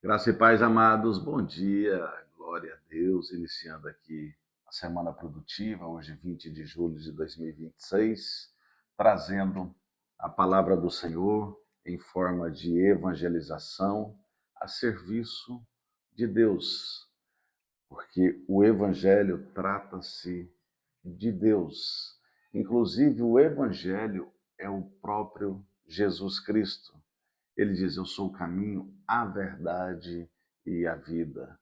Graça e paz, amados. Bom dia, glória a Deus. Iniciando aqui a semana produtiva, hoje 20 de julho de 2026, trazendo a palavra do Senhor em forma de evangelização a serviço de Deus, porque o evangelho trata-se de Deus. Inclusive, o evangelho é o próprio Jesus Cristo. Ele diz: Eu sou o caminho, a verdade e a vida.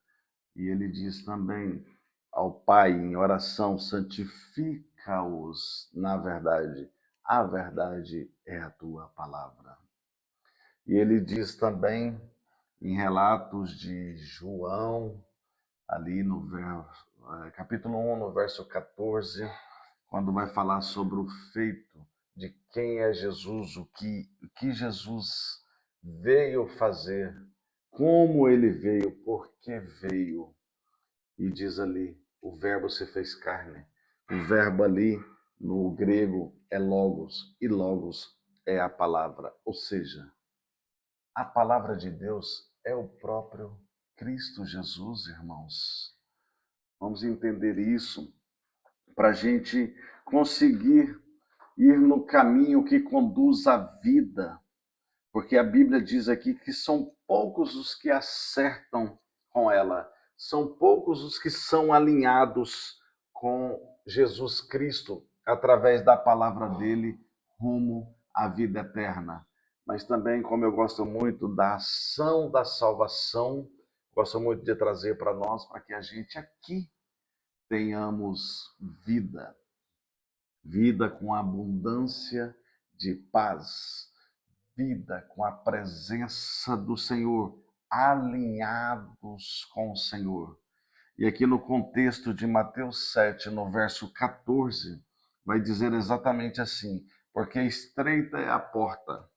E ele diz também ao Pai em oração: santifica-os na verdade. A verdade é a tua palavra. E ele diz também em relatos de João, ali no capítulo 1, no verso 14, quando vai falar sobre o feito de quem é Jesus, o que Jesus veio fazer, como ele veio, por que veio. E diz ali, o verbo se fez carne. O verbo ali, no grego, é logos, e logos é a palavra. Ou seja, a palavra de Deus é o próprio Cristo Jesus, irmãos. Vamos entender isso para a gente conseguir ir no caminho que conduz à vida, porque a Bíblia diz aqui que são poucos os que acertam com ela, são poucos os que são alinhados com Jesus Cristo através da palavra dele rumo à vida eterna. Mas também, como eu gosto muito da ação da salvação, gosto muito de trazer para nós, para que a gente aqui tenhamos vida, vida com abundância de paz, vida com a presença do Senhor, alinhados com o Senhor. E aqui no contexto de Mateus 7, no verso 14, vai dizer exatamente assim: porque estreita é a porta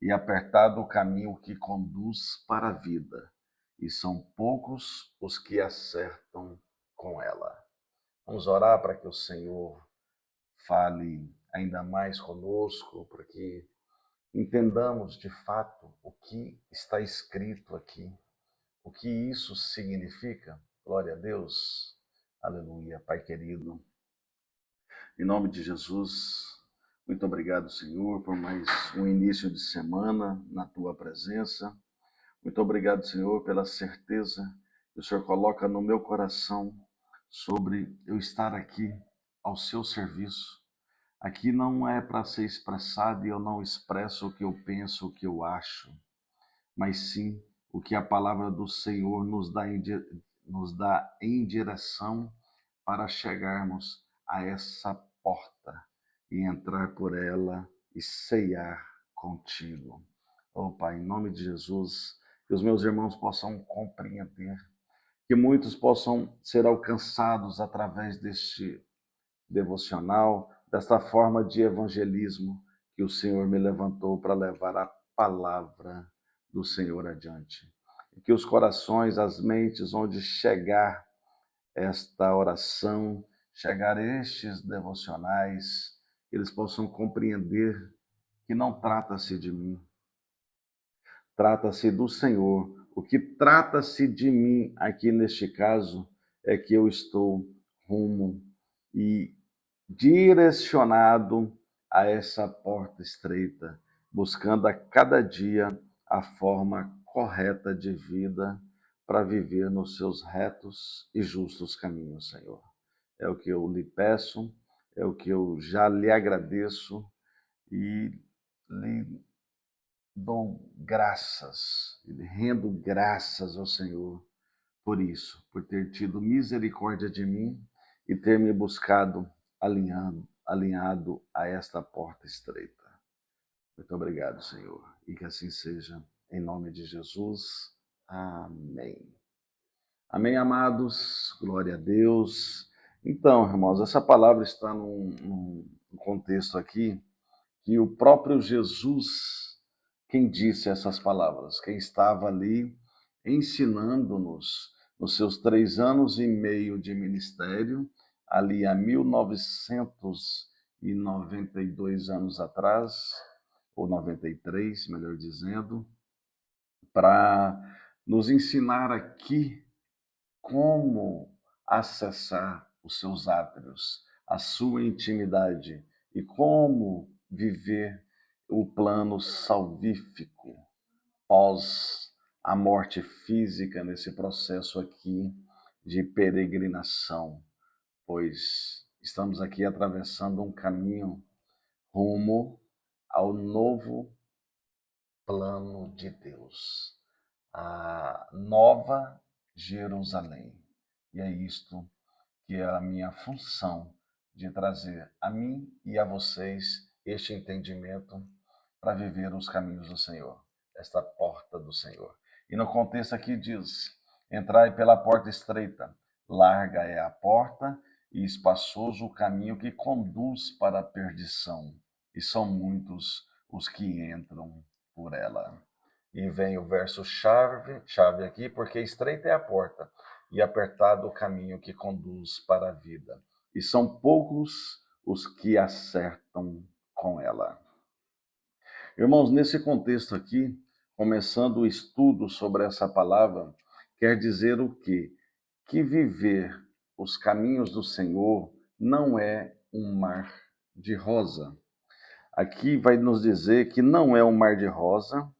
e apertado o caminho que conduz para a vida, e são poucos os que acertam com ela. Vamos orar para que o Senhor fale ainda mais conosco, para que entendamos de fato o que está escrito aqui, o que isso significa. Glória a Deus. Aleluia. Pai querido, em nome de Jesus, muito obrigado, Senhor, por mais um início de semana na tua presença. Muito obrigado, Senhor, pela certeza que o Senhor coloca no meu coração sobre eu estar aqui ao seu serviço. Aqui não é para ser expressado e eu não expresso o que eu penso, o que eu acho, mas sim o que a palavra do Senhor nos dá em direção para chegarmos a essa porta e entrar por ela e ceiar contigo. Oh, Pai, em nome de Jesus, que os meus irmãos possam compreender, que muitos possam ser alcançados através deste devocional, desta forma de evangelismo que o Senhor me levantou para levar a palavra do Senhor adiante. E que os corações, as mentes, onde chegar esta oração, chegar estes devocionais, eles possam compreender que não trata-se de mim, trata-se do Senhor. O que trata-se de mim aqui neste caso é que eu estou rumo e direcionado a essa porta estreita, buscando a cada dia a forma correta de vida para viver nos seus retos e justos caminhos, Senhor. É o que eu lhe peço, é o que eu já lhe agradeço e lhe dou graças, e rendo graças ao Senhor por isso, por ter tido misericórdia de mim e ter me buscado alinhado a esta porta estreita. Muito obrigado, Senhor, e que assim seja, em nome de Jesus. Amém. Amém, amados. Glória a Deus. Então, irmãos, essa palavra está num contexto aqui que o próprio Jesus, quem disse essas palavras, quem estava ali ensinando-nos nos seus 3 anos e meio de ministério, ali há 1992 anos atrás, ou 93, melhor dizendo, para nos ensinar aqui como acessar os seus átrios, a sua intimidade e como viver o plano salvífico pós a morte física nesse processo aqui de peregrinação, pois estamos aqui atravessando um caminho rumo ao novo plano de Deus, a nova Jerusalém. E é isto que é a minha função de trazer a mim e a vocês este entendimento para viver os caminhos do Senhor, esta porta do Senhor. E no contexto aqui diz: entrai pela porta estreita, larga é a porta e espaçoso o caminho que conduz para a perdição, e são muitos os que entram por ela. E vem o verso chave aqui, porque estreita é a porta e apertado o caminho que conduz para a vida, e são poucos os que acertam com ela. Irmãos, nesse contexto aqui, começando o estudo sobre essa palavra, quer dizer o quê? Que viver os caminhos do Senhor não é um mar de rosa. Aqui vai nos dizer que não é um mar de rosa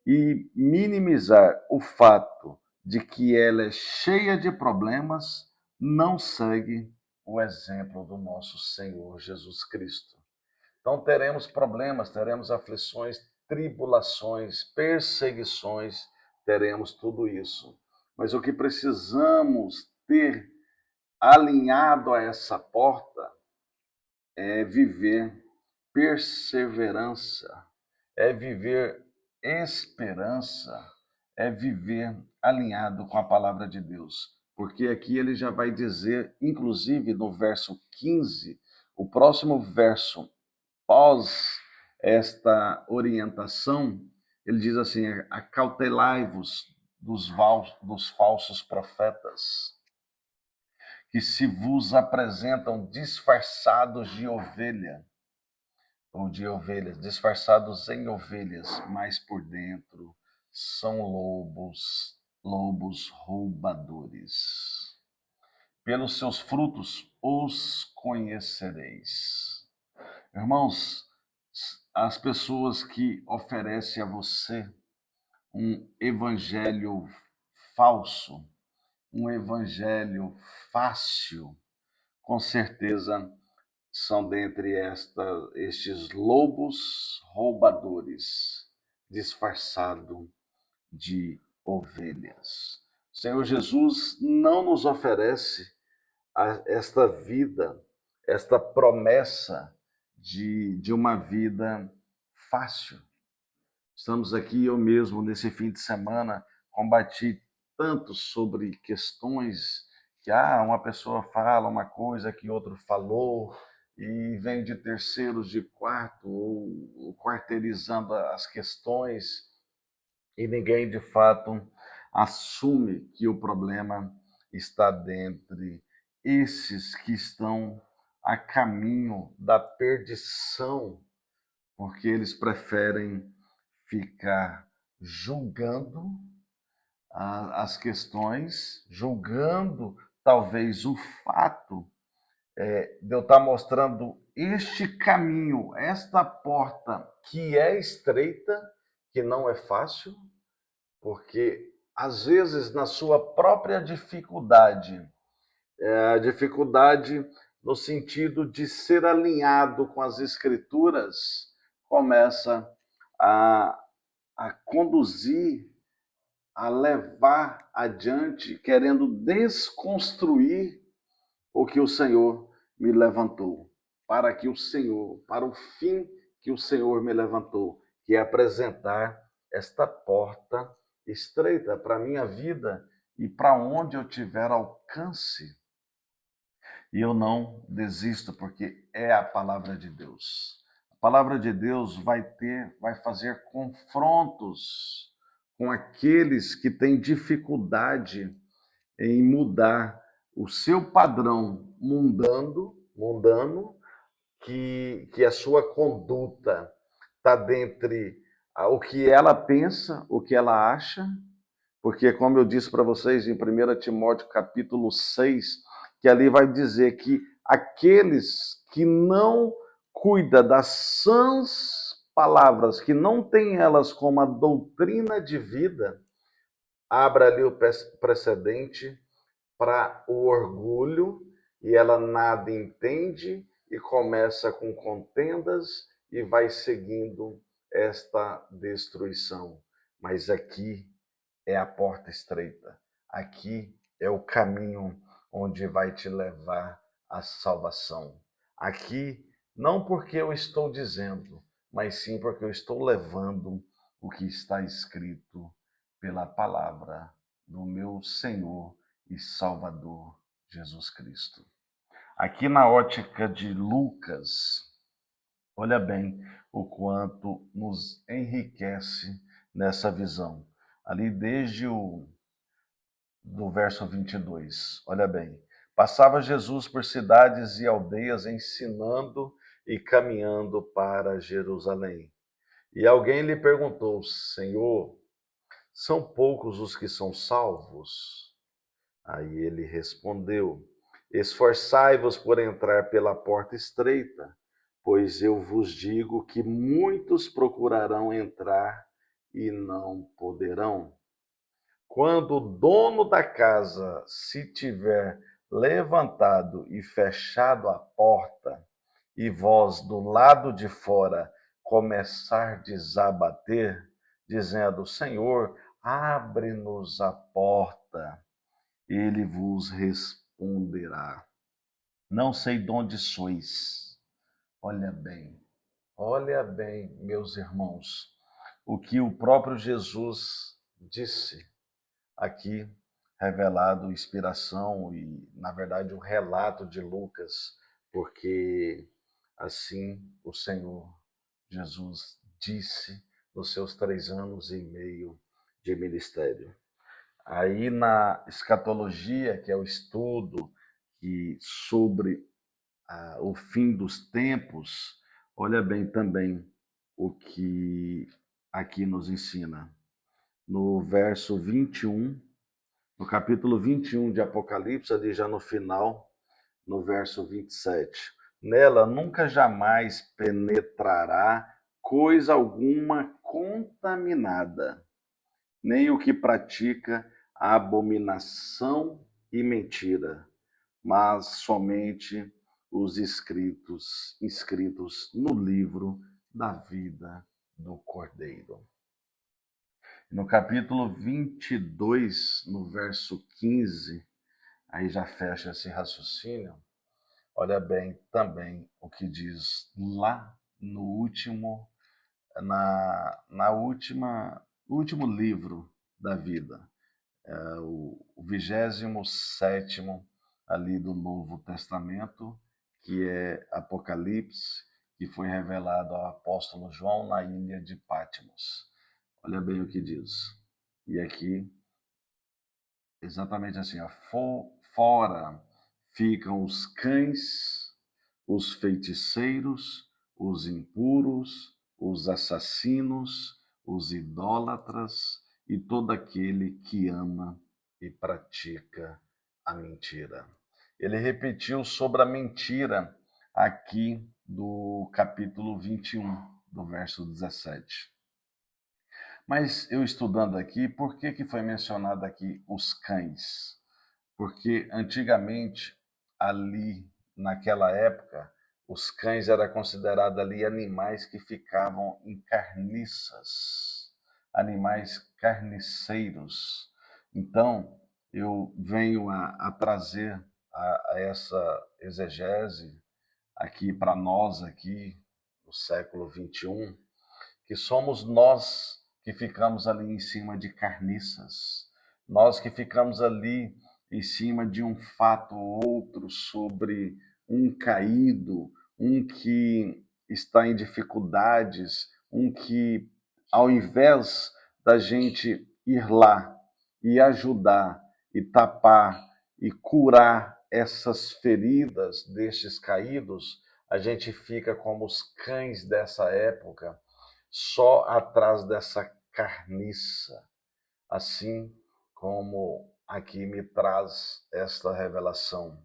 e minimizar o fato de que ela é cheia de problemas não segue o exemplo do nosso Senhor Jesus Cristo. Então teremos problemas, teremos aflições, tribulações, perseguições, teremos tudo isso. Mas o que precisamos ter alinhado a essa porta é viver perseverança, é viver esperança, é viver alinhado com a palavra de Deus. Porque aqui ele já vai dizer, inclusive no verso 15, o próximo verso após esta orientação, ele diz assim: acautelai-vos dos falsos profetas, que se vos apresentam disfarçados de ovelha, ou de ovelhas, disfarçados em ovelhas, mas por dentro são lobos roubadores. Pelos seus frutos os conhecereis. Irmãos, as pessoas que oferecem a você um evangelho falso, um evangelho fácil, com certeza são dentre estes lobos roubadores, disfarçado de ovelhas. O Senhor Jesus não nos oferece esta vida, esta promessa de uma vida fácil. Estamos aqui, eu mesmo, nesse fim de semana, combati tanto sobre questões que uma pessoa fala uma coisa que outro falou, e vem de terceiros de quarto, ou quarteirizando as questões, e ninguém de fato assume que o problema está dentre esses que estão a caminho da perdição, porque eles preferem ficar julgando as questões, julgando talvez o fato de eu estar mostrando este caminho, esta porta que é estreita, que não é fácil, porque às vezes na sua própria dificuldade, a dificuldade no sentido de ser alinhado com as escrituras, começa a, a conduzir, a levar adiante, querendo desconstruir o que o Senhor me levantou, para o fim que o Senhor me levantou, que é apresentar esta porta estreita para a minha vida e para onde eu tiver alcance. E eu não desisto, porque é a palavra de Deus. A palavra de Deus vai fazer confrontos com aqueles que têm dificuldade em mudar o seu padrão mundano, que a sua conduta está dentre o que ela pensa, o que ela acha, Porque, como eu disse para vocês em 1 Timóteo capítulo 6, que ali vai dizer que aqueles que não cuidam das sãs palavras, que não têm elas como a doutrina de vida, abre ali o precedente para o orgulho, e ela nada entende e começa com contendas e vai seguindo esta destruição. Mas aqui é a porta estreita. Aqui é o caminho onde vai te levar à salvação. Aqui, não porque eu estou dizendo, mas sim porque eu estou levando o que está escrito pela palavra do meu Senhor e Salvador Jesus Cristo. Aqui na ótica de Lucas, olha bem o quanto nos enriquece nessa visão. Ali desde o do verso 22, olha bem. Passava Jesus por cidades e aldeias ensinando e caminhando para Jerusalém. E alguém lhe perguntou: Senhor, são poucos os que são salvos? Aí ele respondeu: Esforçai-vos por entrar pela porta estreita, pois eu vos digo que muitos procurarão entrar e não poderão. Quando o dono da casa se tiver levantado e fechado a porta, e vós do lado de fora começardes a bater, dizendo: Senhor, abre-nos a porta, ele vos responderá: Não sei de onde sois. Olha bem, meus irmãos, o que o próprio Jesus disse aqui, revelado, inspiração e, na verdade, o relato de Lucas, porque assim o Senhor Jesus disse nos seus 3 anos e meio de ministério. Aí na escatologia, que é o estudo sobre o fim dos tempos, olha bem também o que aqui nos ensina. No verso 21, no capítulo 21 de Apocalipse, ali já no final, no verso 27. Nela nunca jamais penetrará coisa alguma contaminada, nem o que pratica a abominação e mentira, mas somente os inscritos no livro da vida do Cordeiro. No capítulo 22, no verso 15, aí já fecha esse raciocínio. Olha bem também o que diz lá no último, no último livro da vida, o 27º ali do Novo Testamento, que é Apocalipse, que foi revelado ao apóstolo João na ilha de Patmos. Olha bem o que diz. E aqui, exatamente assim, ó, fora ficam os cães, os feiticeiros, os impuros, os assassinos, os idólatras e todo aquele que ama e pratica a mentira. Ele repetiu sobre a mentira aqui do capítulo 21, do verso 17. Mas eu estudando aqui, por que foi mencionado aqui os cães? Porque antigamente, ali naquela época, os cães eram considerados ali animais que ficavam em carniças, animais carniceiros. Então, eu venho a trazer a essa exegese aqui para nós, aqui no século 21, que somos nós que ficamos ali em cima de carniças, nós que ficamos ali em cima de um fato ou outro sobre um caído, um que está em dificuldades, um que, ao invés da gente ir lá e ajudar e tapar e curar essas feridas destes caídos, a gente fica como os cães dessa época, só atrás dessa carniça. Assim como aqui me traz esta revelação.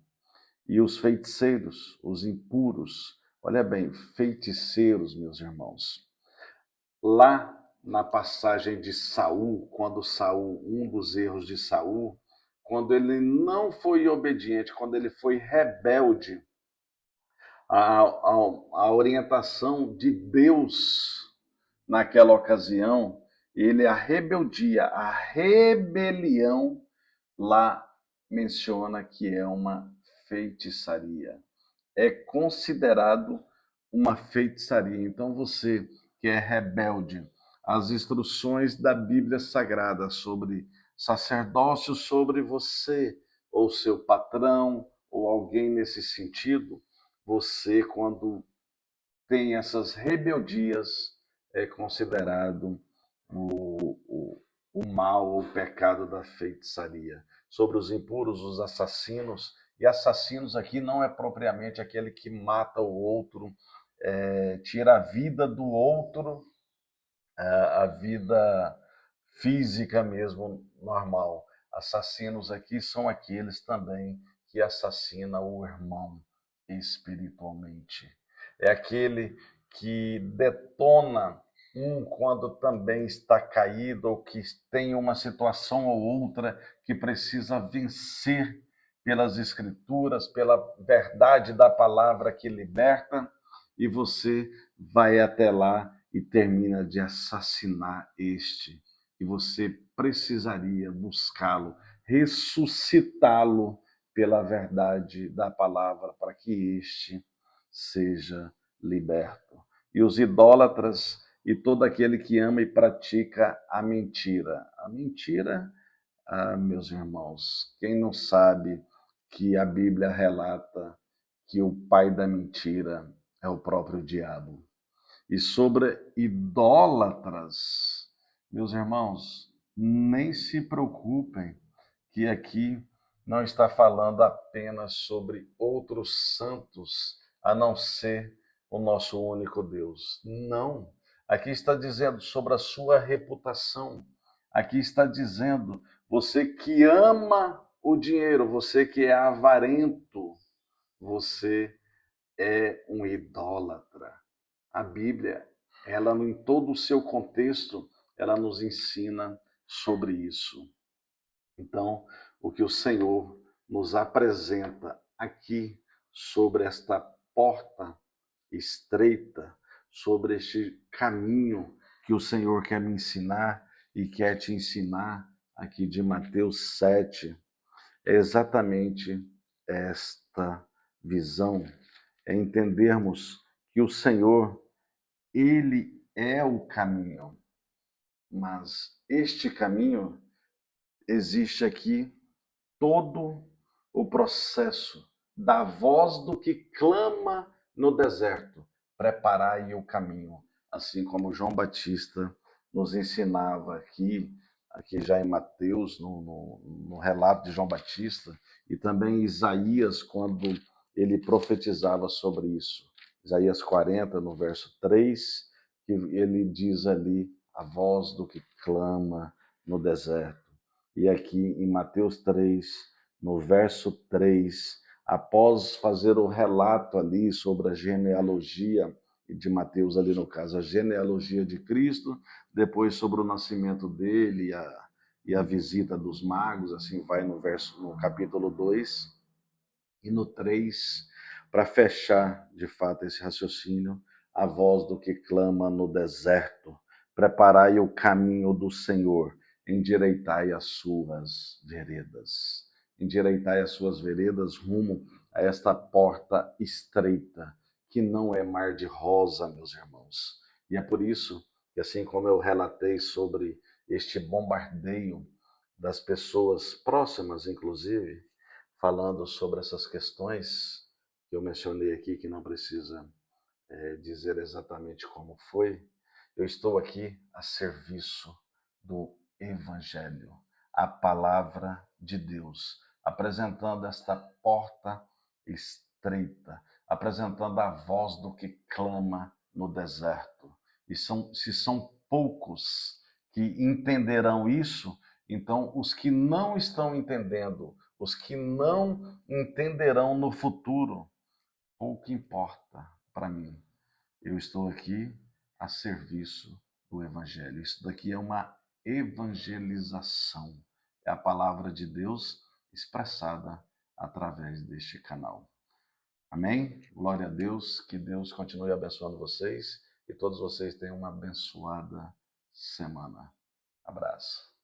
E os feiticeiros, os impuros, olha bem, feiticeiros, meus irmãos. Lá na passagem de Saul, quando Saul, um dos erros de Saul, quando ele não foi obediente, quando ele foi rebelde à orientação de Deus naquela ocasião, a rebelião, lá menciona que é uma feitiçaria. É considerado uma feitiçaria. Então você que é rebelde às instruções da Bíblia Sagrada sobre sacerdócio, sobre você ou seu patrão ou alguém nesse sentido, você, quando tem essas rebeldias, é considerado o mal, o pecado da feitiçaria. Sobre os impuros, os assassinos, e assassinos aqui não é propriamente aquele que mata o outro, tira a vida do outro, a vida física mesmo, normal. Assassinos aqui são aqueles também que assassinam o irmão espiritualmente. É aquele que detona quando também está caído ou que tem uma situação ou outra que precisa vencer pelas escrituras, pela verdade da palavra que liberta, e você vai até lá e termina de assassinar este. E você precisaria buscá-lo, ressuscitá-lo pela verdade da palavra, para que este seja liberto. E os idólatras e todo aquele que ama e pratica a mentira. A mentira, meus irmãos, quem não sabe que a Bíblia relata que o pai da mentira é o próprio diabo. E sobre idólatras, meus irmãos, nem se preocupem, que aqui não está falando apenas sobre outros santos, a não ser o nosso único Deus. Não. Aqui está dizendo sobre a sua reputação. Aqui está dizendo, você que ama o dinheiro, você que é avarento, você é um idólatra. A Bíblia, ela em todo o seu contexto, ela nos ensina sobre isso. Então, o que o Senhor nos apresenta aqui sobre esta porta estreita, sobre este caminho que o Senhor quer me ensinar e quer te ensinar aqui de Mateus 7, é exatamente esta visão, é entendermos que o Senhor, ele é o caminho, mas este caminho existe aqui todo o processo da voz do que clama no deserto, preparai o caminho, assim como João Batista nos ensinava aqui já em Mateus, no relato de João Batista, e também Isaías, quando ele profetizava sobre isso. Isaías 40, no verso 3, que ele diz ali, a voz do que clama no deserto. E aqui em Mateus 3, no verso 3, após fazer o relato ali sobre a genealogia de Mateus, ali no caso, a genealogia de Cristo, depois sobre o nascimento dele e a visita dos magos, assim vai no capítulo 2, e no 3, para fechar de fato esse raciocínio, a voz do que clama no deserto, preparai o caminho do Senhor, endireitai as suas veredas. Endireitai as suas veredas rumo a esta porta estreita, que não é mar de rosa, meus irmãos. E é por isso que, assim como eu relatei sobre este bombardeio das pessoas próximas, inclusive, falando sobre essas questões que eu mencionei aqui, que não precisa dizer exatamente como foi, eu estou aqui a serviço do Evangelho, a palavra de Deus, apresentando esta porta estreita, apresentando a voz do que clama no deserto. E se são poucos que entenderão isso, Então, os que não estão entendendo, os que não entenderão no futuro, pouco importa para mim. Eu estou aqui a serviço do Evangelho. Isso daqui é uma evangelização. É a palavra de Deus expressada através deste canal. Amém? Glória a Deus. Que Deus continue abençoando vocês e todos vocês tenham uma abençoada semana. Abraço.